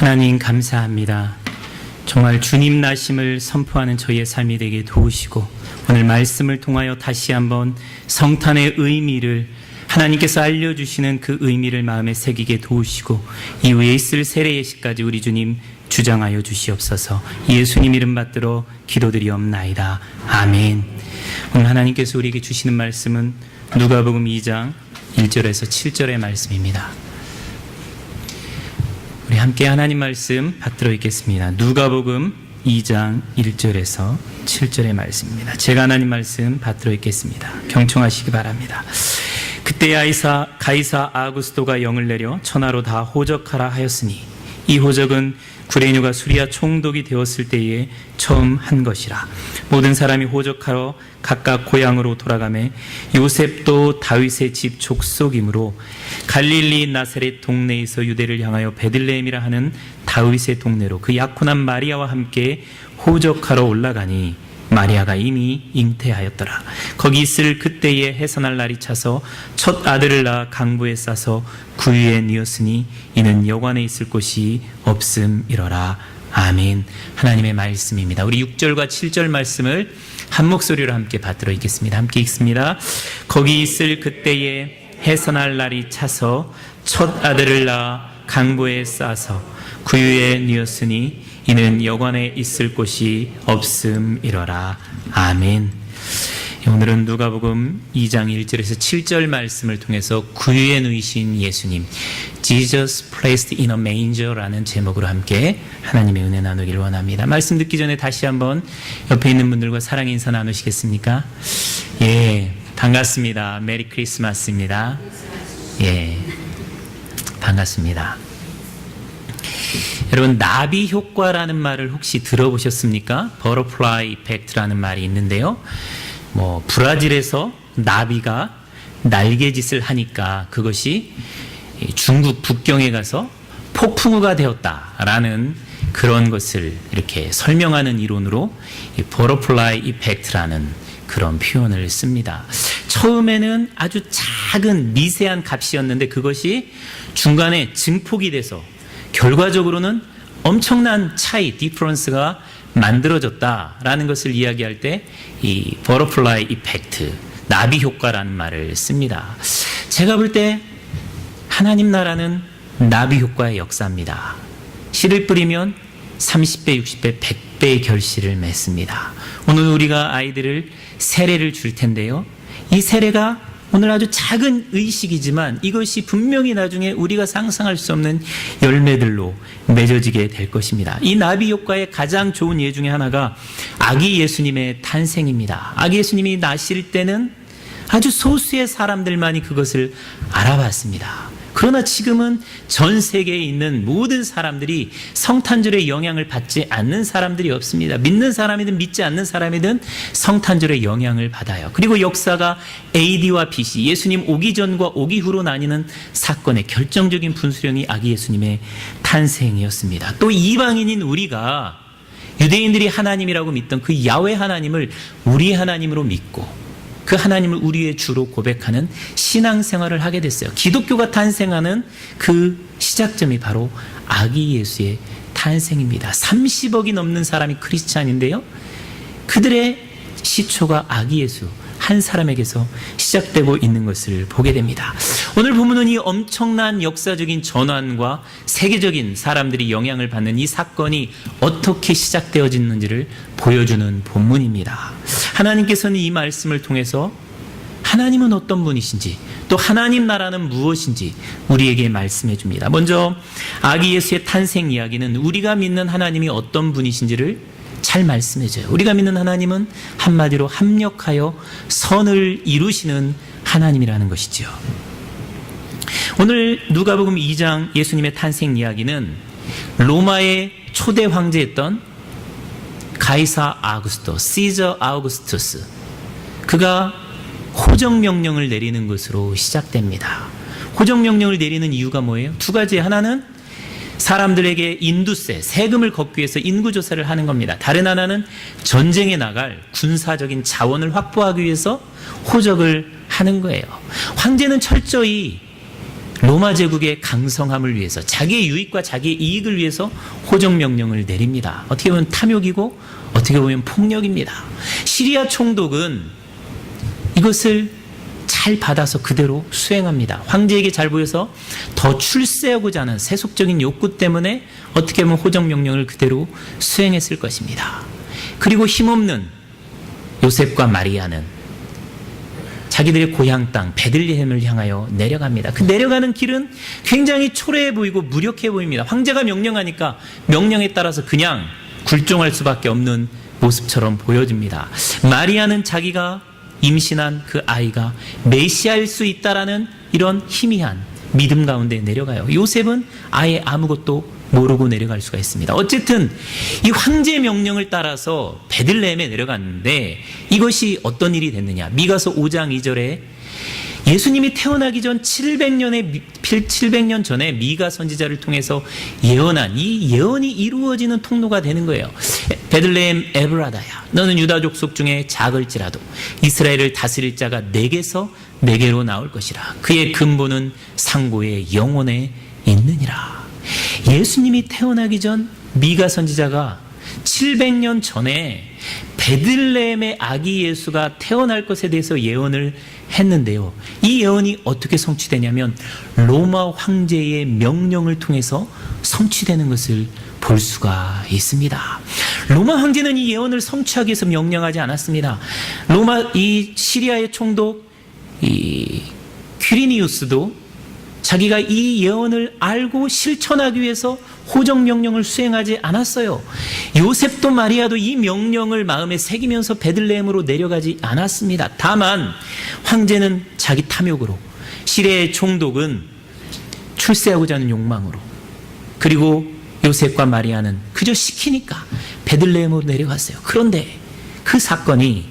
하나님 감사합니다. 정말 주님 나심을 선포하는 저희의 삶이 되게 도우시고 오늘 말씀을 통하여 다시 한번 성탄의 의미를 하나님께서 알려주시는 그 의미를 마음에 새기게 도우시고 이후에 있을 세례 예식까지 우리 주님 주장하여 주시옵소서. 예수님 이름 받들어 기도드리옵나이다. 아멘. 오늘 하나님께서 우리에게 주시는 말씀은 누가복음 2장 1절에서 7절의 말씀입니다. 우리 함께 하나님 말씀 받들어 읽겠습니다. 누가복음 2장 1절에서 7절의 말씀입니다. 제가 하나님 말씀 받들어 읽겠습니다. 경청하시기 바랍니다. 그때 가이사 아구스도가 영을 내려 천하로 다 호적하라 하였으니 이 호적은 구레뉴가 수리아 총독이 되었을 때에 처음 한 것이라. 모든 사람이 호적하러 각각 고향으로 돌아가매 요셉도 다윗의 집 족속이므로 갈릴리 나사렛 동네에서 유대를 향하여 베들레헴이라 하는 다윗의 동네로 그 약혼한 마리아와 함께 호적하러 올라가니 마리아가 이미 잉태하였더라. 거기 있을 그때에 해산할 날이 차서 첫 아들을 낳아 강부에 싸서 구유에 뉘었으니 이는 여관에 있을 곳이 없음이러라. 아멘. 하나님의 말씀입니다. 우리 6절과 7절 말씀을 한 목소리로 함께 받들어 읽겠습니다. 함께 읽습니다. 거기 있을 그때에 해산할 날이 차서 첫 아들을 낳아 강부에 싸서 구유에 뉘었으니 이는 여관에 있을 곳이 없음이러라. 아멘. 오늘은 누가복음 2장 1절에서 7절 말씀을 통해서 구유에 누이신 예수님, Jesus placed in a manger라는 제목으로 함께 하나님의 은혜 나누기를 원합니다. 말씀 듣기 전에 다시 한번 옆에 있는 분들과 사랑 인사 나누시겠습니까? 예, 반갑습니다. 메리 크리스마스입니다. 예, 반갑습니다. 여러분, 나비 효과라는 말을 혹시 들어보셨습니까? 버터플라이 이펙트라는 말이 있는데요. 브라질에서 나비가 날개짓을 하니까 그것이 중국 북경에 가서 폭풍우가 되었다라는 그런 것을 이렇게 설명하는 이론으로 버터플라이 이펙트라는 그런 표현을 씁니다. 처음에는 아주 작은 미세한 값이었는데 그것이 중간에 증폭이 돼서 결과적으로는 엄청난 차이, 디퍼런스가 만들어졌다라는 것을 이야기할 때 이 버터플라이 이펙트, 나비 효과라는 말을 씁니다. 제가 볼 때 하나님 나라는 나비 효과의 역사입니다. 씨를 뿌리면 30배, 60배, 100배의 결실을 맺습니다. 오늘 우리가 아이들을 세례를 줄 텐데요. 이 세례가 오늘 아주 작은 의식이지만 이것이 분명히 나중에 우리가 상상할 수 없는 열매들로 맺어지게 될 것입니다. 이 나비 효과의 가장 좋은 예 중에 하나가 아기 예수님의 탄생입니다. 아기 예수님이 나실 때는 아주 소수의 사람들만이 그것을 알아봤습니다. 그러나 지금은 전 세계에 있는 모든 사람들이 성탄절의 영향을 받지 않는 사람들이 없습니다. 믿는 사람이든 믿지 않는 사람이든 성탄절의 영향을 받아요. 그리고 역사가 AD와 BC, 예수님 오기 전과 오기 후로 나뉘는 사건의 결정적인 분수령이 아기 예수님의 탄생이었습니다. 또 이방인인 우리가 유대인들이 하나님이라고 믿던 그 야훼 하나님을 우리 하나님으로 믿고 그 하나님을 우리의 주로 고백하는 신앙생활을 하게 됐어요. 기독교가 탄생하는 그 시작점이 바로 아기 예수의 탄생입니다. 30억이 넘는 사람이 크리스찬인데요. 그들의 시초가 아기 예수 한 사람에게서 시작되고 있는 것을 보게 됩니다. 오늘 본문은 이 엄청난 역사적인 전환과 세계적인 사람들이 영향을 받는 이 사건이 어떻게 시작되어졌는지를 보여주는 본문입니다. 하나님께서는 이 말씀을 통해서 하나님은 어떤 분이신지 또 하나님 나라는 무엇인지 우리에게 말씀해 줍니다. 먼저 아기 예수의 탄생 이야기는 우리가 믿는 하나님이 어떤 분이신지를 잘 말씀해줘요. 우리가 믿는 하나님은 한마디로 합력하여 선을 이루시는 하나님이라는 것이죠. 오늘 누가복음 2장 예수님의 탄생 이야기는 로마의 초대 황제였던 가이사 아구스토, 시저 아우구스투스, 그가 호적명령을 내리는 것으로 시작됩니다. 호적명령을 내리는 이유가 뭐예요? 두 가지. 하나는 사람들에게 인두세, 세금을 걷기 위해서 인구조사를 하는 겁니다. 다른 하나는 전쟁에 나갈 군사적인 자원을 확보하기 위해서 호적을 하는 거예요. 황제는 철저히 로마 제국의 강성함을 위해서, 자기의 유익과 자기의 이익을 위해서 호정명령을 내립니다. 어떻게 보면 탐욕이고 어떻게 보면 폭력입니다. 시리아 총독은 이것을 잘 받아서 그대로 수행합니다. 황제에게 잘 보여서 더 출세하고자 하는 세속적인 욕구 때문에 어떻게 보면 호정명령을 그대로 수행했을 것입니다. 그리고 힘없는 요셉과 마리아는 자기들의 고향 땅 베들레헴을 향하여 내려갑니다. 그 내려가는 길은 굉장히 초라해 보이고 무력해 보입니다. 황제가 명령하니까 명령에 따라서 그냥 굴종할 수밖에 없는 모습처럼 보여집니다. 마리아는 자기가 임신한 그 아이가 메시아일 수 있다라는 이런 희미한 믿음 가운데 내려가요. 요셉은 아예 아무것도 모르고 내려갈 수가 있습니다. 어쨌든 이 황제의 명령을 따라서 베들레헴에 내려갔는데 이것이 어떤 일이 됐느냐. 미가서 5장 2절에 예수님이 태어나기 전 700년 전에 미가 선지자를 통해서 예언한 이 예언이 이루어지는 통로가 되는 거예요. 베들레헴 에브라다야, 너는 유다 족속 중에 작을지라도 이스라엘을 다스릴 자가 내게로 나올 것이라. 그의 근본은 상고의 영혼에 있느니라. 예수님이 태어나기 전 미가 선지자가 700년 전에 베들레헴의 아기 예수가 태어날 것에 대해서 예언을 했는데요. 이 예언이 어떻게 성취되냐면 로마 황제의 명령을 통해서 성취되는 것을 볼 수가 있습니다. 로마 황제는 이 예언을 성취하기 위해서 명령하지 않았습니다. 이 시리아의 총독 퀴리니우스도 자기가 이 예언을 알고 실천하기 위해서 호정명령을 수행하지 않았어요. 요셉도 마리아도 이 명령을 마음에 새기면서 베들레헴으로 내려가지 않았습니다. 다만 황제는 자기 탐욕으로, 시리아의 총독은 출세하고자 하는 욕망으로, 그리고 요셉과 마리아는 그저 시키니까 베들레헴으로 내려갔어요. 그런데 그 사건이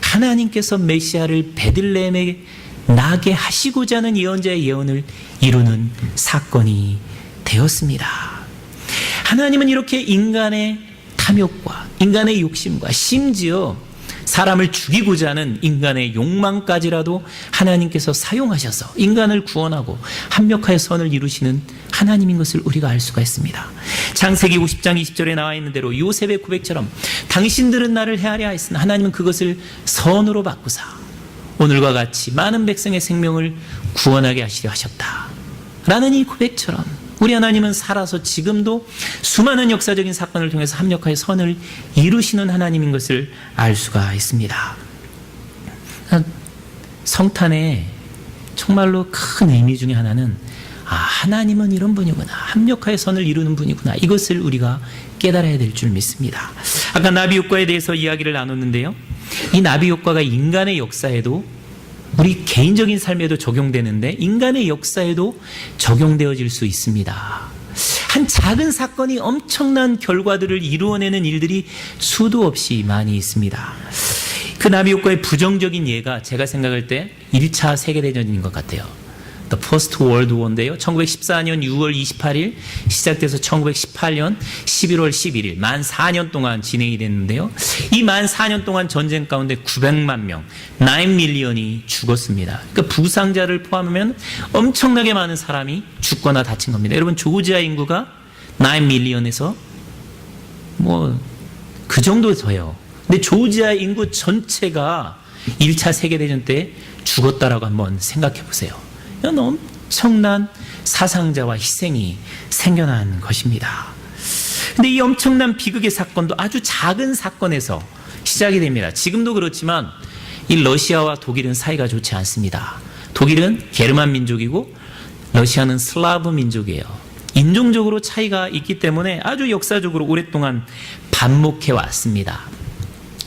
하나님께서 메시아를 베들레헴에 나게 하시고자 하는 예언자의 예언을 이루는 사건이 되었습니다. 하나님은 이렇게 인간의 탐욕과 인간의 욕심과 심지어 사람을 죽이고자 하는 인간의 욕망까지라도 하나님께서 사용하셔서 인간을 구원하고 합력하여 선을 이루시는 하나님인 것을 우리가 알 수가 있습니다. 창세기 50장 20절에 나와 있는 대로 요셉의 고백처럼 당신들은 나를 헤아려 하였으나 하나님은 그것을 선으로 바꾸사 오늘과 같이 많은 백성의 생명을 구원하게 하시려 하셨다 라는 이 고백처럼 우리 하나님은 살아서 지금도 수많은 역사적인 사건을 통해서 합력하여 선을 이루시는 하나님인 것을 알 수가 있습니다. 성탄의 정말로 큰 의미 중에 하나는 하나님은 이런 분이구나, 합력하여 선을 이루는 분이구나, 이것을 우리가 깨달아야 될 줄 믿습니다. 아까 나비 효과에 대해서 이야기를 나눴는데요, 이 나비 효과가 인간의 역사에도 우리 개인적인 삶에도 적용되는데 인간의 역사에도 적용되어질 수 있습니다. 한 작은 사건이 엄청난 결과들을 이루어내는 일들이 수도 없이 많이 있습니다. 그 나비 효과의 부정적인 예가 제가 생각할 때 1차 세계대전인 것 같아요. The First World War인데요. 1914년 6월 28일 시작돼서 1918년 11월 11일 만 4년 동안 진행이 됐는데요. 이 만 4년 동안 전쟁 가운데 900만 명, 9밀리언이 죽었습니다. 그러니까 부상자를 포함하면 엄청나게 많은 사람이 죽거나 다친 겁니다. 여러분, 조지아 인구가 9밀리언에서 그 정도 돼요. 근데 조지아 인구 전체가 1차 세계대전 때 죽었다라고 한번 생각해 보세요. 이건 엄청난 사상자와 희생이 생겨난 것입니다. 근데 이 엄청난 비극의 사건도 아주 작은 사건에서 시작이 됩니다. 지금도 그렇지만 이 러시아와 독일은 사이가 좋지 않습니다. 독일은 게르만 민족이고 러시아는 슬라브 민족이에요. 인종적으로 차이가 있기 때문에 아주 역사적으로 오랫동안 반목해 왔습니다.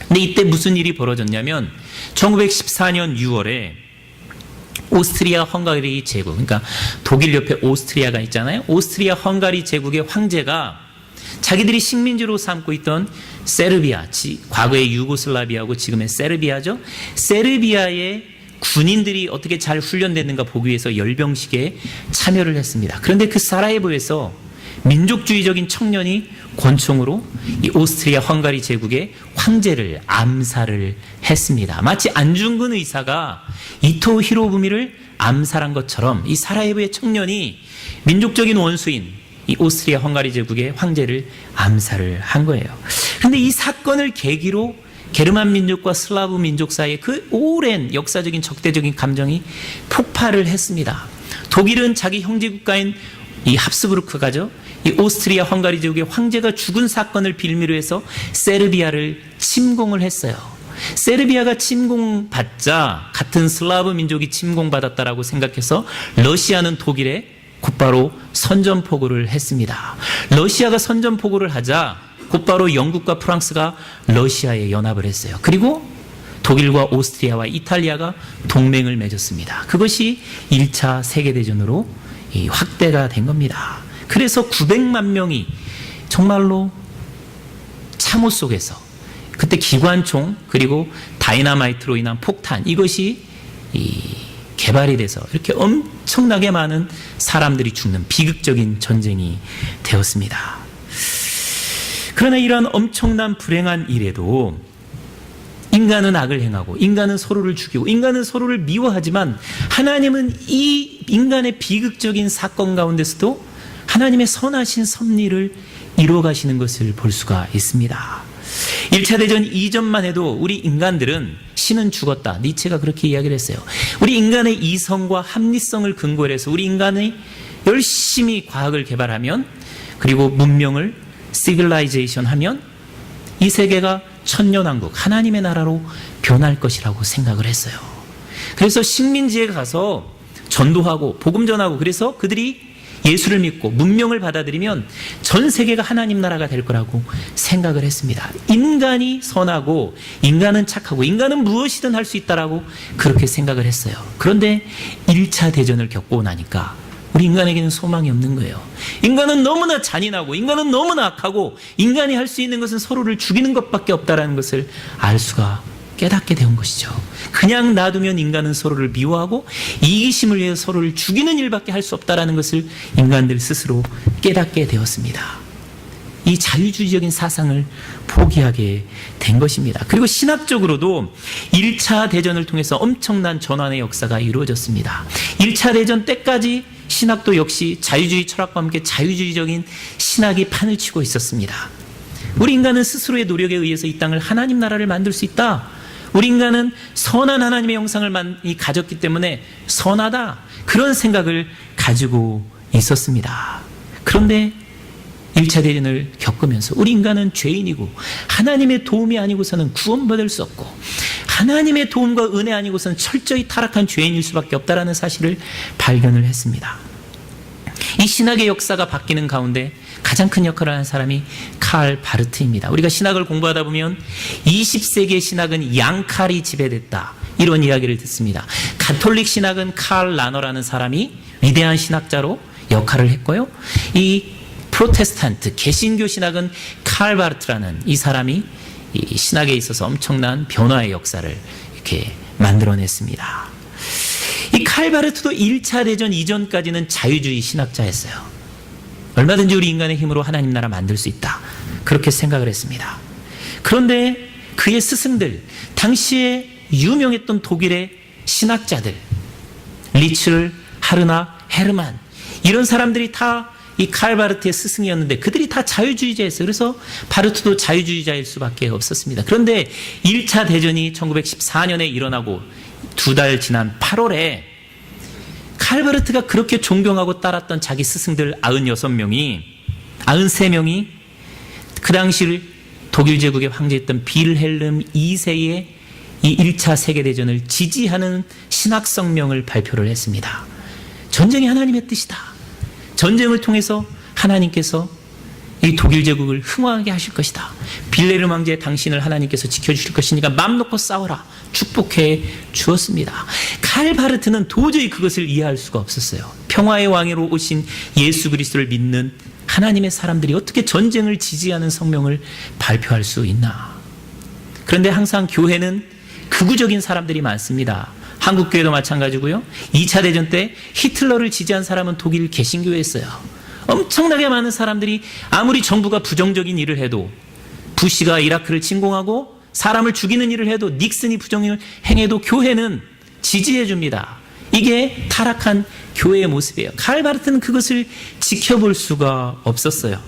근데 이때 무슨 일이 벌어졌냐면 1914년 6월에 오스트리아 헝가리 제국, 그러니까 독일 옆에 오스트리아가 있잖아요. 오스트리아 헝가리 제국의 황제가 자기들이 식민지로 삼고 있던 세르비아, 과거의 유고슬라비아하고 지금의 세르비아죠. 세르비아의 군인들이 어떻게 잘 훈련됐는가 보기 위해서 열병식에 참여를 했습니다. 그런데 그 사라예보에서 민족주의적인 청년이 권총으로 이 오스트리아 헝가리 제국의 황제를 암살을 했습니다. 마치 안중근 의사가 이토 히로부미를 암살한 것처럼 이 사라예보의 청년이 민족적인 원수인 이 오스트리아 헝가리 제국의 황제를 암살을 한 거예요. 그런데 이 사건을 계기로 게르만 민족과 슬라브 민족 사이에 그 오랜 역사적인 적대적인 감정이 폭발을 했습니다. 독일은 자기 형제 국가인 이 합스부르크가죠, 이 오스트리아 헝가리 제국의 황제가 죽은 사건을 빌미로 해서 세르비아를 침공을 했어요. 세르비아가 침공받자 같은 슬라브 민족이 침공받았다라고 생각해서 러시아는 독일에 곧바로 선전포고를 했습니다. 러시아가 선전포고를 하자 곧바로 영국과 프랑스가 러시아에 연합을 했어요. 그리고 독일과 오스트리아와 이탈리아가 동맹을 맺었습니다. 그것이 1차 세계대전으로 확대가 된 겁니다. 그래서 900만 명이 정말로 참호 속에서 그때 기관총 그리고 다이너마이트로 인한 폭탄, 이것이 개발이 돼서 이렇게 엄청나게 많은 사람들이 죽는 비극적인 전쟁이 되었습니다. 그러나 이러한 엄청난 불행한 일에도 인간은 악을 행하고 인간은 서로를 죽이고 인간은 서로를 미워하지만 하나님은 이 인간의 비극적인 사건 가운데서도 하나님의 선하신 섭리를 이루어가시는 것을 볼 수가 있습니다. 1차 대전 이전만 해도 우리 인간들은 신은 죽었다, 니체가 그렇게 이야기를 했어요. 우리 인간의 이성과 합리성을 근거로 해서 우리 인간이 열심히 과학을 개발하면, 그리고 문명을 시빌라이제이션 하면 이 세계가 천년왕국 하나님의 나라로 변할 것이라고 생각을 했어요. 그래서 식민지에 가서 전도하고 복음 전하고, 그래서 그들이 예수를 믿고 문명을 받아들이면 전 세계가 하나님 나라가 될 거라고 생각을 했습니다. 인간이 선하고 인간은 착하고 인간은 무엇이든 할 수 있다라고 그렇게 생각을 했어요. 그런데 1차 대전을 겪고 나니까 우리 인간에게는 소망이 없는 거예요. 인간은 너무나 잔인하고 인간은 너무나 악하고 인간이 할 수 있는 것은 서로를 죽이는 것밖에 없다라는 것을 알 수가, 깨닫게 된 것이죠. 그냥 놔두면 인간은 서로를 미워하고 이기심을 위해 서로를 죽이는 일밖에 할 수 없다라는 것을 인간들 스스로 깨닫게 되었습니다. 이 자유주의적인 사상을 포기하게 된 것입니다. 그리고 신학적으로도 1차 대전을 통해서 엄청난 전환의 역사가 이루어졌습니다. 1차 대전 때까지 신학도 역시 자유주의 철학과 함께 자유주의적인 신학이 판을 치고 있었습니다. 우리 인간은 스스로의 노력에 의해서 이 땅을 하나님 나라를 만들 수 있다. 우리 인간은 선한 하나님의 형상을 가졌기 때문에 선하다, 그런 생각을 가지고 있었습니다. 그런데 1차 대전을 겪으면서 우리 인간은 죄인이고 하나님의 도움이 아니고서는 구원받을 수 없고 하나님의 도움과 은혜 아니고서는 철저히 타락한 죄인일 수밖에 없다는 사실을 발견을 했습니다. 이 신학의 역사가 바뀌는 가운데 가장 큰 역할을 하는 사람이 칼 바르트입니다. 우리가 신학을 공부하다 보면 20세기의 신학은 양칼이 지배됐다, 이런 이야기를 듣습니다. 가톨릭 신학은 칼 라너라는 사람이 위대한 신학자로 역할을 했고요, 이 프로테스탄트 개신교 신학은 칼 바르트라는 이 사람이 이 신학에 있어서 엄청난 변화의 역사를 이렇게 만들어냈습니다. 이 칼 바르트도 1차 대전 이전까지는 자유주의 신학자였어요. 얼마든지 우리 인간의 힘으로 하나님 나라 만들 수 있다, 그렇게 생각을 했습니다. 그런데 그의 스승들, 당시에 유명했던 독일의 신학자들, 리츠, 하르나, 헤르만, 이런 사람들이 다 이 칼 바르트의 스승이었는데 그들이 다 자유주의자였어요. 그래서 바르트도 자유주의자일 수밖에 없었습니다. 그런데 1차 대전이 1914년에 일어나고 2달 지난 8월에 칼 바르트가 그렇게 존경하고 따랐던 자기 스승들 93명이 그 당시 독일 제국의 황제였던 빌헬름 2세의 이 1차 세계대전을 지지하는 신학성명을 발표를 했습니다. 전쟁이 하나님의 뜻이다. 전쟁을 통해서 하나님께서 이 독일 제국을 흥왕하게 하실 것이다. 빌헬름 황제, 당신을 하나님께서 지켜주실 것이니까 맘 놓고 싸워라, 축복해 주었습니다. 칼 바르트는 도저히 그것을 이해할 수가 없었어요. 평화의 왕으로 오신 예수 그리스도를 믿는 하나님의 사람들이 어떻게 전쟁을 지지하는 성명을 발표할 수 있나. 그런데 항상 교회는 극우적인 사람들이 많습니다. 한국 교회도 마찬가지고요. 2차 대전 때 히틀러를 지지한 사람은 독일 개신교였어요. 엄청나게 많은 사람들이 아무리 정부가 부정적인 일을 해도 부시가 이라크를 침공하고 사람을 죽이는 일을 해도 닉슨이 부정을 행해도 교회는 지지해 줍니다. 이게 타락한 교회의 모습이에요. 칼 바르트는 그것을 지켜볼 수가 없었어요.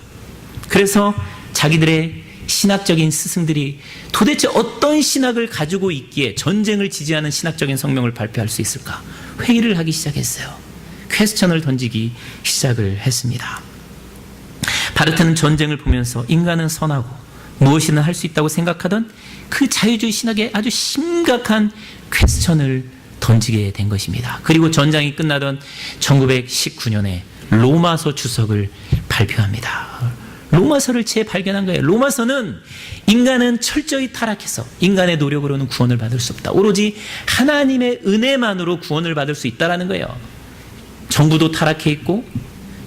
그래서 자기들의 신학적인 스승들이 도대체 어떤 신학을 가지고 있기에 전쟁을 지지하는 신학적인 성명을 발표할 수 있을까? 회의를 하기 시작했어요. 퀘스천을 던지기 시작을 했습니다. 바르트는 전쟁을 보면서 인간은 선하고 무엇이든 할 수 있다고 생각하던 그 자유주의 신학에 아주 심각한 퀘스천을 던지게 된 것입니다. 그리고 전장이 끝나던 1919년에 로마서 주석을 발표합니다. 로마서를 재발견한 거예요. 로마서는 인간은 철저히 타락해서 인간의 노력으로는 구원을 받을 수 없다. 오로지 하나님의 은혜만으로 구원을 받을 수 있다는 거예요. 정부도 타락해 있고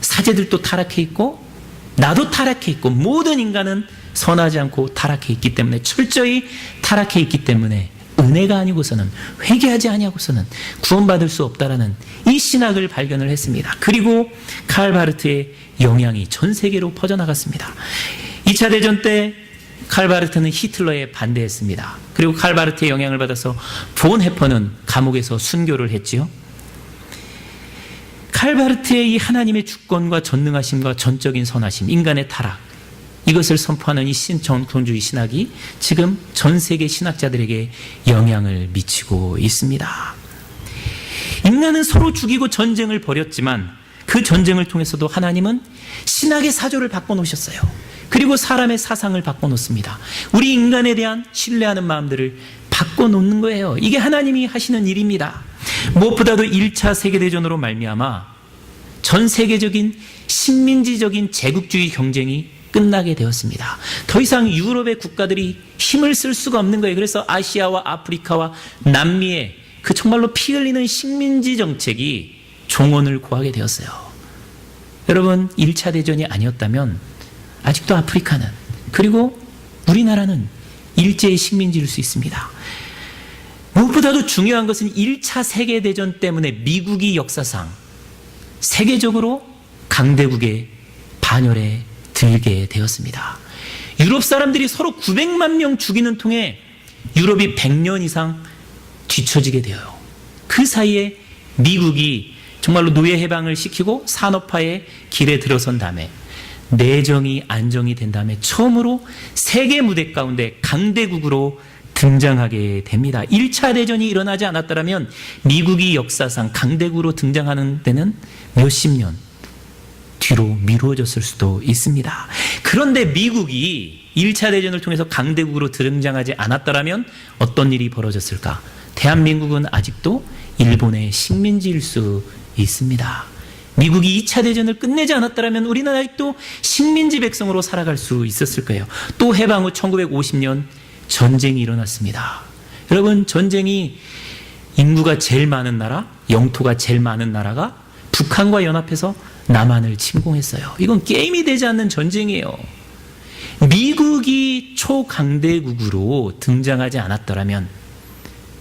사제들도 타락해 있고 나도 타락해 있고 모든 인간은 선하지 않고 타락해 있기 때문에 철저히 타락해 있기 때문에 은혜가 아니고서는 회개하지 아니하고서는 구원받을 수 없다라는 이 신학을 발견을 했습니다. 그리고 칼 바르트의 영향이 전 세계로 퍼져나갔습니다. 2차 대전 때 칼 바르트는 히틀러에 반대했습니다. 그리고 칼 바르트의 영향을 받아서 본 해퍼는 감옥에서 순교를 했지요. 칼 바르트의 이 하나님의 주권과 전능하심과 전적인 선하심, 인간의 타락, 이것을 선포하는 이 신정통주의 신학이 지금 전 세계 신학자들에게 영향을 미치고 있습니다. 인간은 서로 죽이고 전쟁을 벌였지만 그 전쟁을 통해서도 하나님은 신학의 사조를 바꿔놓으셨어요. 그리고 사람의 사상을 바꿔놓습니다. 우리 인간에 대한 신뢰하는 마음들을 바꿔놓는 거예요. 이게 하나님이 하시는 일입니다. 무엇보다도 1차 세계대전으로 말미암아 전 세계적인 식민지적인 제국주의 경쟁이 끝나게 되었습니다. 더 이상 유럽의 국가들이 힘을 쓸 수가 없는 거예요. 그래서 아시아와 아프리카와 남미의 그 정말로 피 흘리는 식민지 정책이 종언을 구하게 되었어요. 여러분, 1차 대전이 아니었다면 아직도 아프리카는 그리고 우리나라는 일제의 식민지일 수 있습니다. 무엇보다도 중요한 것은 1차 세계대전 때문에 미국이 역사상 세계적으로 강대국의 반열에 들게 되었습니다. 유럽 사람들이 서로 900만 명 죽이는 통에 유럽이 100년 이상 뒤처지게 되어요. 그 사이에 미국이 정말로 노예 해방을 시키고 산업화의 길에 들어선 다음에 내정이 안정이 된 다음에 처음으로 세계 무대 가운데 강대국으로 등장하게 됩니다. 1차 대전이 일어나지 않았더라면 미국이 역사상 강대국으로 등장하는 데는 몇십 년 뒤로 미루어졌을 수도 있습니다. 그런데 미국이 1차 대전을 통해서 강대국으로 등장하지 않았더라면 어떤 일이 벌어졌을까? 대한민국은 아직도 일본의 식민지일 수 있습니다. 미국이 2차 대전을 끝내지 않았더라면 우리는 아직도 식민지 백성으로 살아갈 수 있었을 거예요. 또 해방 후 1950년 전쟁이 일어났습니다. 여러분, 전쟁이 인구가 제일 많은 나라, 영토가 제일 많은 나라가 북한과 연합해서 남한을 침공했어요. 이건 게임이 되지 않는 전쟁이에요. 미국이 초강대국으로 등장하지 않았더라면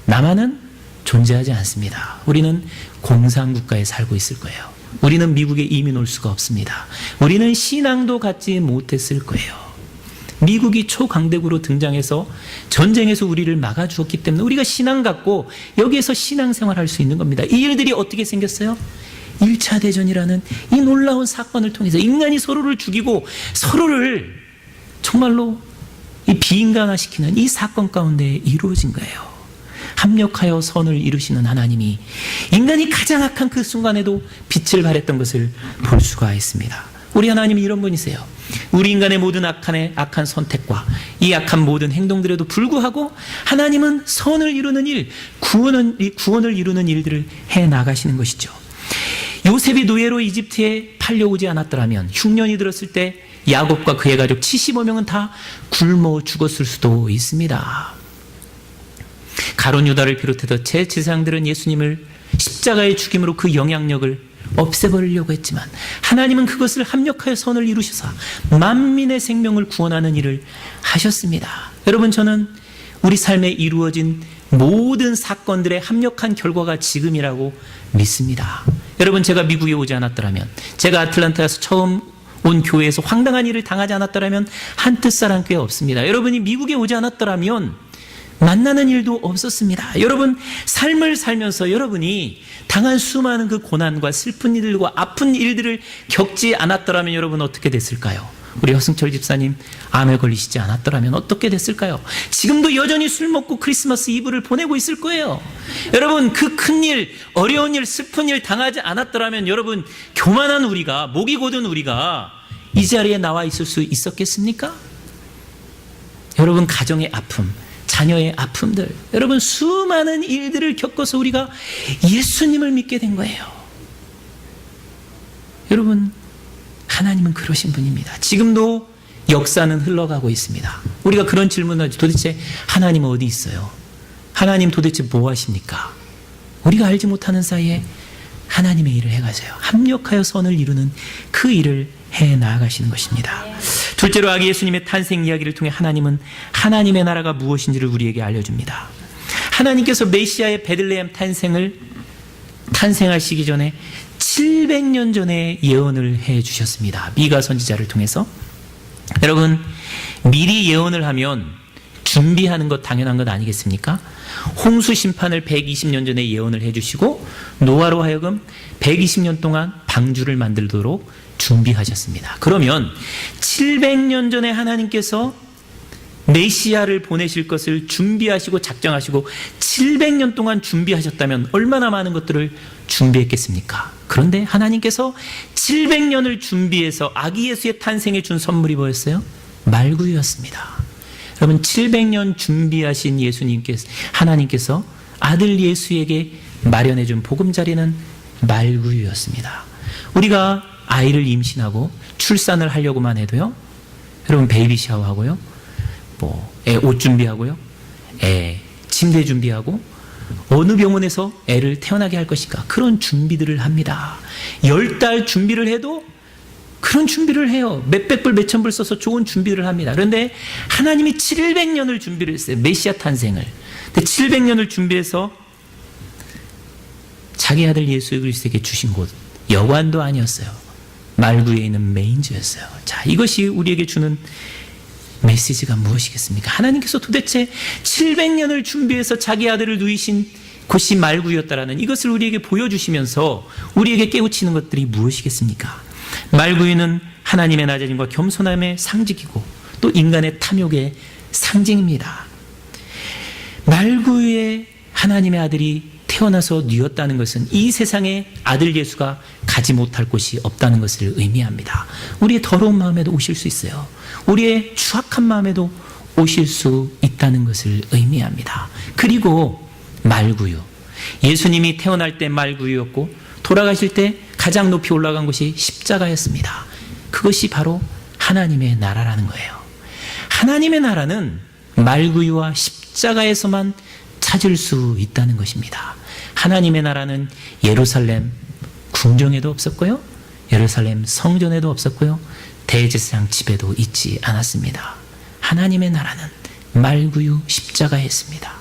남한은 존재하지 않습니다. 우리는 공산국가에 살고 있을 거예요. 우리는 미국에 이민 올 수가 없습니다. 우리는 신앙도 갖지 못했을 거예요. 미국이 초강대국으로 등장해서 전쟁에서 우리를 막아주었기 때문에 우리가 신앙 갖고 여기에서 신앙생활할 수 있는 겁니다. 이 일들이 어떻게 생겼어요? 1차 대전이라는 이 놀라운 사건을 통해서 인간이 서로를 죽이고 서로를 정말로 이 비인간화시키는 이 사건 가운데 이루어진 거예요. 합력하여 선을 이루시는 하나님이 인간이 가장 악한 그 순간에도 빛을 발했던 것을 볼 수가 있습니다. 우리 하나님이 이런 분이세요. 우리 인간의 모든 악한 선택과 이 악한 모든 행동들에도 불구하고 하나님은 선을 이루는 일, 구원을 이루는 일들을 해나가시는 것이죠. 요셉이 노예로 이집트에 팔려오지 않았더라면 흉년이 들었을 때 야곱과 그의 가족 75명은 다 굶어 죽었을 수도 있습니다. 가룟 유다를 비롯해서 제 제사장들은 예수님을 십자가의 죽임으로 그 영향력을 없애버리려고 했지만 하나님은 그것을 합력하여 선을 이루셔서 만민의 생명을 구원하는 일을 하셨습니다. 여러분, 저는 우리 삶에 이루어진 모든 사건들의 합력한 결과가 지금이라고 믿습니다. 여러분, 제가 미국에 오지 않았더라면, 제가 아틀란타에서 처음 온 교회에서 황당한 일을 당하지 않았더라면 한뜻 사랑교회 없습니다. 여러분이 미국에 오지 않았더라면 만나는 일도 없었습니다. 여러분 삶을 살면서 여러분이 당한 수많은 그 고난과 슬픈 일들과 아픈 일들을 겪지 않았더라면 여러분 어떻게 됐을까요? 우리 허승철 집사님 암에 걸리시지 않았더라면 어떻게 됐을까요? 지금도 여전히 술 먹고 크리스마스 이브를 보내고 있을 거예요. 여러분 그 큰일, 어려운 일, 슬픈 일 당하지 않았더라면 여러분 교만한 우리가, 목이 곧은 우리가 이 자리에 나와 있을 수 있었겠습니까? 여러분 가정의 아픔, 자녀의 아픔들, 여러분 수많은 일들을 겪어서 우리가 예수님을 믿게 된 거예요. 여러분 하나님은 그러신 분입니다. 지금도 역사는 흘러가고 있습니다. 우리가 그런 질문을 하죠. 도대체 하나님은 어디 있어요? 하나님 도대체 뭐 하십니까? 우리가 알지 못하는 사이에 하나님의 일을 해가세요. 합력하여 선을 이루는 그 일을 해 나아가시는 것입니다. 둘째로 아기 예수님의 탄생 이야기를 통해 하나님은 하나님의 나라가 무엇인지를 우리에게 알려줍니다. 하나님께서 메시아의 베들레헴 탄생하시기 전에 700년 전에 예언을 해 주셨습니다. 미가 선지자를 통해서. 여러분 미리 예언을 하면 준비하는 것 당연한 것 아니겠습니까? 홍수 심판을 120년 전에 예언을 해 주시고 노아로 하여금 120년 동안 방주를 만들도록 준비하셨습니다. 그러면 700년 전에 하나님께서 메시아를 보내실 것을 준비하시고 작정하시고 700년 동안 준비하셨다면 얼마나 많은 것들을 준비했겠습니까? 그런데 하나님께서 700년을 준비해서 아기 예수의 탄생에 준 선물이 뭐였어요? 말구유였습니다. 여러분 700년 준비하신 하나님께서 아들 예수에게 마련해 준 보금자리는 말구유였습니다. 우리가 아이를 임신하고 출산을 하려고만 해도요, 여러분 베이비 샤워하고요, 애 옷 준비하고요, 애 침대 준비하고 어느 병원에서 애를 태어나게 할 것인가 그런 준비들을 합니다. 10달 준비를 해도 그런 준비를 해요. 몇백 불 몇천 불 써서 좋은 준비를 합니다. 그런데 하나님이 700년을 준비를 했어요. 메시아 탄생을. 근데 700년을 준비해서 자기 아들 예수 그리스도에게 주신 곳 여관도 아니었어요. 말구에 있는 메인저였어요. 자, 이것이 우리에게 주는 메시지가 무엇이겠습니까? 하나님께서 도대체 700년을 준비해서 자기 아들을 누이신 곳이 말구였다라는 이것을 우리에게 보여주시면서 우리에게 깨우치는 것들이 무엇이겠습니까? 말구유는 하나님의 낮아짐과 겸손함의 상징이고 또 인간의 탐욕의 상징입니다. 말구유에 하나님의 아들이 태어나서 누였다는 것은 이 세상에 아들 예수가 가지 못할 곳이 없다는 것을 의미합니다. 우리의 더러운 마음에도 오실 수 있어요. 우리의 추악한 마음에도 오실 수 있다는 것을 의미합니다. 그리고 말구유, 예수님이 태어날 때 말구유였고 돌아가실 때 가장 높이 올라간 곳이 십자가였습니다. 그것이 바로 하나님의 나라라는 거예요. 하나님의 나라는 말구유와 십자가에서만 찾을 수 있다는 것입니다. 하나님의 나라는 예루살렘 궁정에도 없었고요, 예루살렘 성전에도 없었고요, 대제사장 집에도 있지 않았습니다. 하나님의 나라는 말구유 십자가에 있습니다.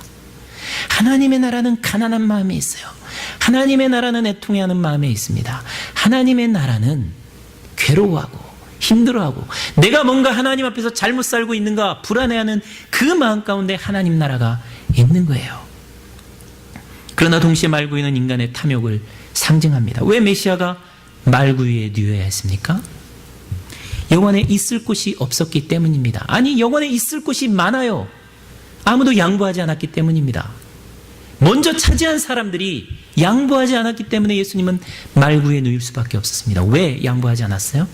하나님의 나라는 가난한 마음에 있어요. 하나님의 나라는 애통해하는 마음에 있습니다. 하나님의 나라는 괴로워하고 힘들어하고 내가 뭔가 하나님 앞에서 잘못 살고 있는가 불안해하는 그 마음 가운데 하나님 나라가 있는 거예요. 그러나 동시에 말구유는 인간의 탐욕을 상징합니다. 왜 메시아가 말구유에 누여야 했습니까? 영원에 있을 곳이 없었기 때문입니다. 아니, 영원에 있을 곳이 많아요. 아무도 양보하지 않았기 때문입니다. 먼저 차지한 사람들이 양보하지 않았기 때문에 예수님은 말구유에 누일 수밖에 없었습니다. 왜 양보하지 않았어요?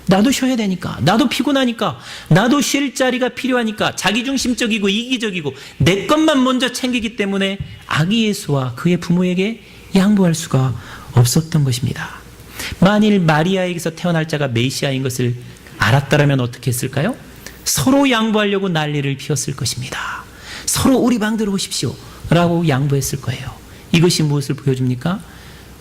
나도 쉬어야 되니까, 나도 피곤하니까, 나도 쉴 자리가 필요하니까, 자기중심적이고 이기적이고 내 것만 먼저 챙기기 때문에 아기 예수와 그의 부모에게 양보할 수가 없었던 것입니다. 만일 마리아에게서 태어날 자가 메시아인 것을 알았다면 어떻게 했을까요? 서로 양보하려고 난리를 피웠을 것입니다. 서로 우리 방 들어오십시오 라고 양보했을 거예요. 이것이 무엇을 보여줍니까?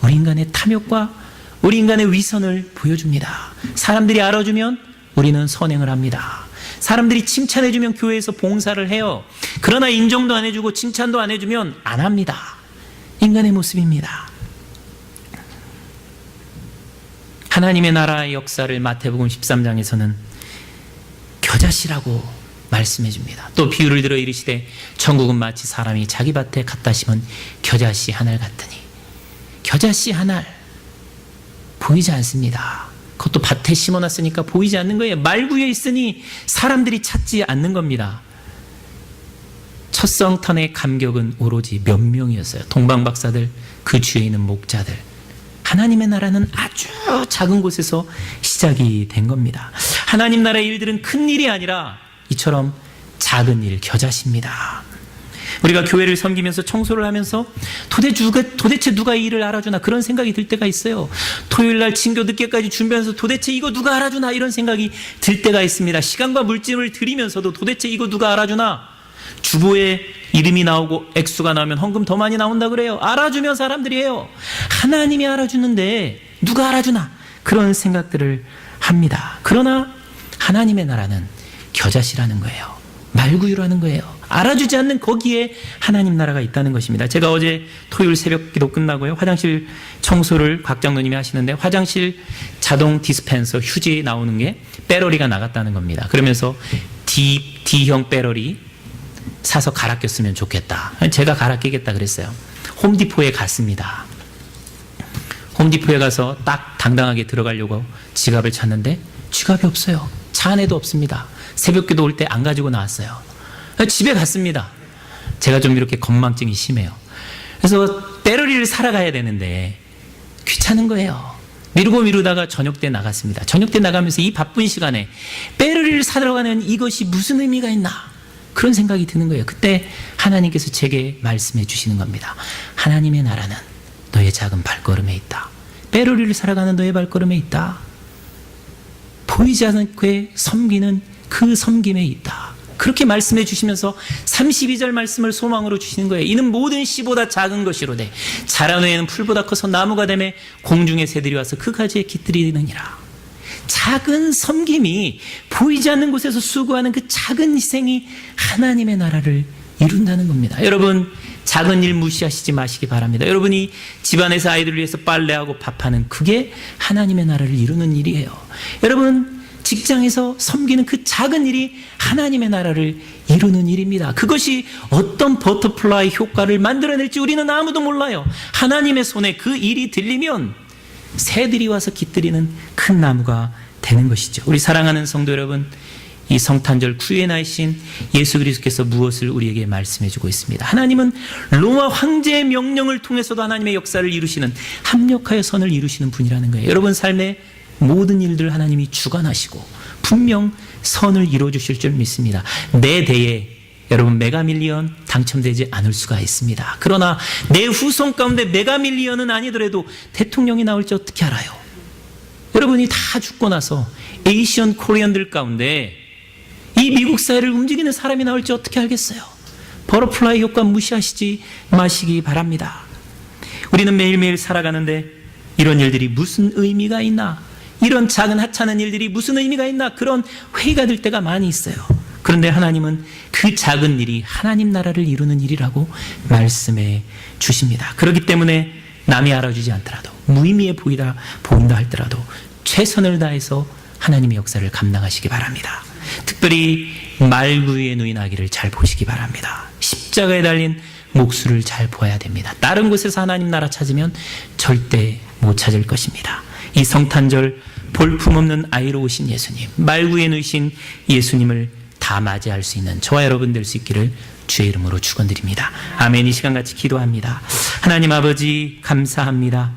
우리 인간의 탐욕과 우리 인간의 위선을 보여줍니다. 사람들이 알아주면 우리는 선행을 합니다. 사람들이 칭찬해주면 교회에서 봉사를 해요. 그러나 인정도 안 해주고 칭찬도 안 해주면 안 합니다. 인간의 모습입니다. 하나님의 나라의 역사를 마태복음 13장에서는 겨자씨라고 말씀해 줍니다. 또 비유를 들어 이르시되 천국은 마치 사람이 자기 밭에 갖다 심은 겨자씨 한 알 같으니, 겨자씨 한 알 보이지 않습니다. 그것도 밭에 심어놨으니까 보이지 않는 거예요. 말구에 있으니 사람들이 찾지 않는 겁니다. 첫 성탄의 감격은 오로지 몇 명이었어요. 동방박사들, 그 주위에 있는 목자들. 하나님의 나라는 아주 작은 곳에서 시작이 된 겁니다. 하나님 나라의 일들은 큰 일이 아니라 이처럼 작은 일, 겨자씨입니다. 우리가 교회를 섬기면서 청소를 하면서 도대체 누가 이 일을 알아주나 그런 생각이 들 때가 있어요. 토요일날 친교 늦게까지 준비하면서 도대체 이거 누가 알아주나 이런 생각이 들 때가 있습니다. 시간과 물질을 들이면서도 도대체 이거 누가 알아주나. 주보에 이름이 나오고 액수가 나오면 헌금 더 많이 나온다 그래요. 알아주면 사람들이 해요. 하나님이 알아주는데 누가 알아주나 그런 생각들을 합니다. 그러나 하나님의 나라는 겨자씨라는 거예요. 말구유라는 거예요. 알아주지 않는 거기에 하나님 나라가 있다는 것입니다. 제가 어제 토요일 새벽 기도 끝나고요, 화장실 청소를 곽 장로님이 하시는데 화장실 자동 디스펜서 휴지 나오는 게 배러리가 나갔다는 겁니다. 그러면서 D형 배러리 사서 갈아 꼈으면 좋겠다. 제가 갈아 끼겠다 그랬어요. 홈디포에 갔습니다. 홈디포에 가서 딱 당당하게 들어가려고 지갑을 찾는데 지갑이 없어요. 차 안에도 없습니다. 새벽기도 올 때 안 가지고 나왔어요. 집에 갔습니다. 제가 좀 이렇게 건망증이 심해요. 그래서 배러리를 사러 가야 되는데 귀찮은 거예요. 미루다가 저녁 때 나갔습니다. 저녁 때 나가면서 이 바쁜 시간에 배러리를 사러 가는 이것이 무슨 의미가 있나 그런 생각이 드는 거예요. 그때 하나님께서 제게 말씀해 주시는 겁니다. 하나님의 나라는 너의 작은 발걸음에 있다. 배러리를 사러 가는 너의 발걸음에 있다. 보이지 않게 섬기는 그 섬김에 있다. 그렇게 말씀해 주시면서 32절 말씀을 소망으로 주시는 거예요. 이는 모든 씨보다 작은 것이로되 자란 후에는 풀보다 커서 나무가 되매 공중의 새들이 와서 그 가지에 깃들이느니라. 작은 섬김이 보이지 않는 곳에서 수고하는 그 작은 희생이 하나님의 나라를 이룬다는 겁니다. 여러분, 작은 일 무시하시지 마시기 바랍니다. 여러분이 집안에서 아이들을 위해서 빨래하고 밥하는 그게 하나님의 나라를 이루는 일이에요. 여러분, 직장에서 섬기는 그 작은 일이 하나님의 나라를 이루는 일입니다. 그것이 어떤 버터플라이 효과를 만들어낼지 우리는 아무도 몰라요. 하나님의 손에 그 일이 들리면 새들이 와서 깃들이는 큰 나무가 되는 것이죠. 우리 사랑하는 성도 여러분, 이 성탄절 구유의 날이신 예수 그리스도께서 무엇을 우리에게 말씀해주고 있습니다. 하나님은 로마 황제의 명령을 통해서도 하나님의 역사를 이루시는, 합력하여 선을 이루시는 분이라는 거예요. 여러분 삶의 모든 일들 하나님이 주관하시고 분명 선을 이루어주실 줄 믿습니다. 내 대에 여러분 메가밀리언 당첨되지 않을 수가 있습니다. 그러나 내 후손 가운데 메가밀리언은 아니더라도 대통령이 나올지 어떻게 알아요? 여러분이 다 죽고 나서 에이시언 코리안들 가운데 이 미국 사회를 움직이는 사람이 나올지 어떻게 알겠어요? 버터플라이 효과 무시하시지 마시기 바랍니다. 우리는 매일매일 살아가는데 이런 일들이 무슨 의미가 있나? 이런 작은 하찮은 일들이 무슨 의미가 있나? 그런 회의가 될 때가 많이 있어요. 그런데 하나님은 그 작은 일이 하나님 나라를 이루는 일이라고 말씀해 주십니다. 그렇기 때문에 남이 알아주지 않더라도 무의미해 보인다 할지라도 최선을 다해서 하나님의 역사를 감당하시기 바랍니다. 특별히 말구유에 누인 아기를 잘 보시기 바랍니다. 십자가에 달린 목수를 잘 보아야 됩니다. 다른 곳에서 하나님 나라 찾으면 절대 못 찾을 것입니다. 이 성탄절 볼품없는 아이로 오신 예수님, 말구유에 누이신 예수님을 다 맞이할 수 있는 저와 여러분 될 수 있기를 주의 이름으로 축원드립니다. 아멘. 이 시간 같이 기도합니다. 하나님 아버지 감사합니다.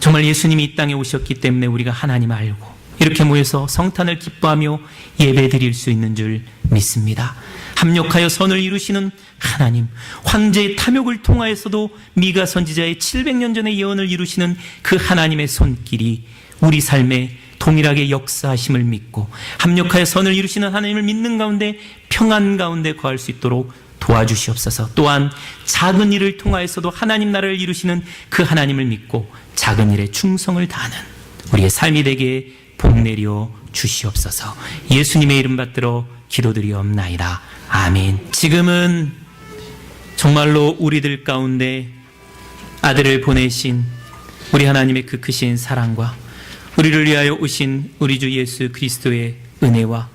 정말 예수님이 이 땅에 오셨기 때문에 우리가 하나님 알고 이렇게 모여서 성탄을 기뻐하며 예배드릴 수 있는 줄 믿습니다. 합력하여 선을 이루시는 하나님, 황제의 탐욕을 통하여서도 미가 선지자의 700년 전의 예언을 이루시는 그 하나님의 손길이 우리 삶에 동일하게 역사하심을 믿고 합력하여 선을 이루시는 하나님을 믿는 가운데 평안 가운데 거할 수 있도록 도와주시옵소서. 또한 작은 일을 통하여서도 하나님 나라를 이루시는 그 하나님을 믿고 작은 일에 충성을 다하는 우리의 삶이 되게 복 내려 주시옵소서. 예수님의 이름 받들어 기도드리옵나이다. 아멘. 지금은 정말로 우리들 가운데 아들을 보내신 우리 하나님의 그 크신 사랑과 우리를 위하여 오신 우리 주 예수 그리스도의 은혜와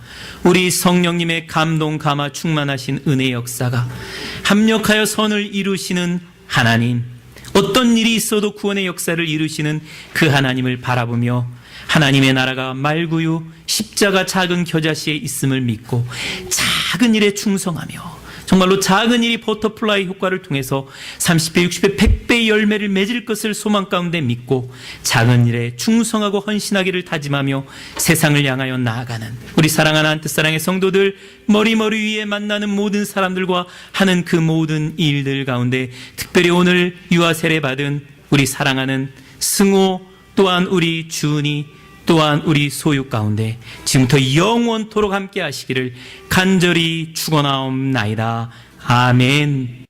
우리 성령님의 감동 감화 충만하신 은혜 역사가 합력하여 선을 이루시는 하나님, 어떤 일이 있어도 구원의 역사를 이루시는 그 하나님을 바라보며 하나님의 나라가 말구유 십자가 작은 겨자씨에 있음을 믿고 작은 일에 충성하며 정말로 작은 일이 버터플라이 효과를 통해서 30배, 60배, 100배의 열매를 맺을 것을 소망 가운데 믿고 작은 일에 충성하고 헌신하기를 다짐하며 세상을 향하여 나아가는 우리 사랑하는 한뜻사랑의 성도들, 머리머리 위에 만나는 모든 사람들과 하는 그 모든 일들 가운데 특별히 오늘 유아 세례 받은 우리 사랑하는 승호, 또한 우리 주은이, 또한 우리 소유 가운데 지금부터 영원토록 함께 하시기를 간절히 축원하옵나이다. 아멘.